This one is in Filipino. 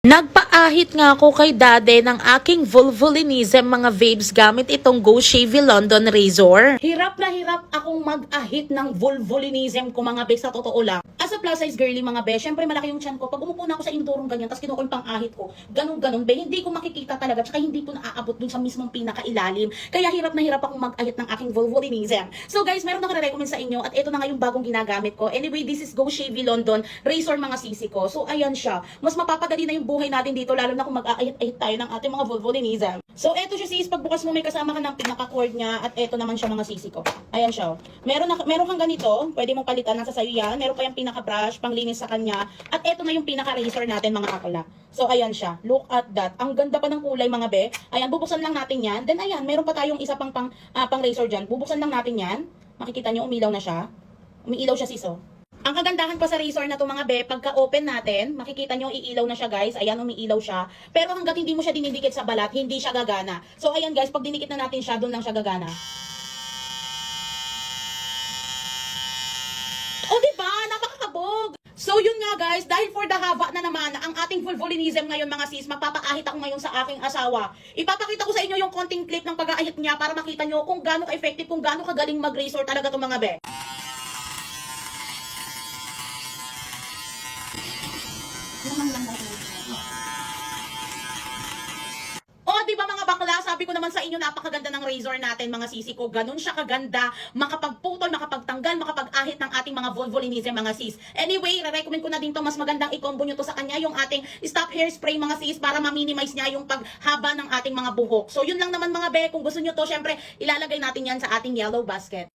Nagpaahit nga ako kay dade ng aking vulvolinism mga vapes gamit itong Go Shavy London Razor. Hirap na hirap akong mag-ahit ng vulvolinism ko mga be, sa totoo lang. As a plus size girly mga be, syempre malaki yung chan ko. Pag umupo na ako sa indurong ganyan, tapos kinuha ko yung pang-ahit ko, ganun be, hindi ko makikita talaga, tsaka hindi ko naaabot dun sa mismong pinakailalim. Kaya hirap na hirap akong mag-ahit ng aking vulvolinism. So guys, meron ako na-recommend sa inyo at ito na nga yung bagong ginagamit ko. Anyway, this is Go Shavy London Razor mga sisi ko. So ayan siya, mas mapapadali na yung buhay natin dito, lalo na kung mag-aahit-ahit tayo ng ating mga vulvolinism. So eto siya sis, pagbukas mo may kasama ka ng pinaka-cord niya at eto naman siya mga sisi ko. Ayan siya. Meron kang ganito, pwede mong palitan, nasa sayo yan. Meron pa yung pinaka-brush, panglinis sa kanya. At eto na yung pinaka-razor natin mga akala. So ayan siya, look at that. Ang ganda pa ng kulay mga be. Ayan, bubuksan lang natin yan. Then ayan, meron pa tayong isa pang razor dyan. Bubuksan lang natin yan. Makikita nyo, umilaw na siya. Umiilaw siya sis, oh. Ang kagandahan pa sa razor na to mga be, pagka-open natin, makikita nyo, iilaw na siya guys. Ayan, umiilaw siya. Pero hanggat hindi mo siya dinidikit sa balat, hindi siya gagana. So ayan guys, pag dinikit na natin siya, doon lang siya gagana. O diba? Napakakabog! So yun nga guys, dahil for the haba na naman ang ating vulvolinism ngayon mga sis, magpapaahit ako ngayon sa aking asawa. Ipapakita ko sa inyo yung konting clip ng pag-aahit niya para makita nyo kung gaano ka-effective, kung gaano kagaling mag-razor talaga itong mga be. Di ba mga bakla, sabi ko naman sa inyo, napakaganda ng razor natin mga sisi ko. Ganun siya kaganda, makapagputol, makapagtanggal, makapag-ahit ng ating mga vulvolinism mga sis. Anyway, re-recommend ko na din to, mas magandang i-combo nyo to sa kanya, yung ating stop hairspray mga sis, para ma-minimize niya yung paghaba ng ating mga buhok. So yun lang naman mga be, kung gusto nyo to, syempre ilalagay natin yan sa ating yellow basket.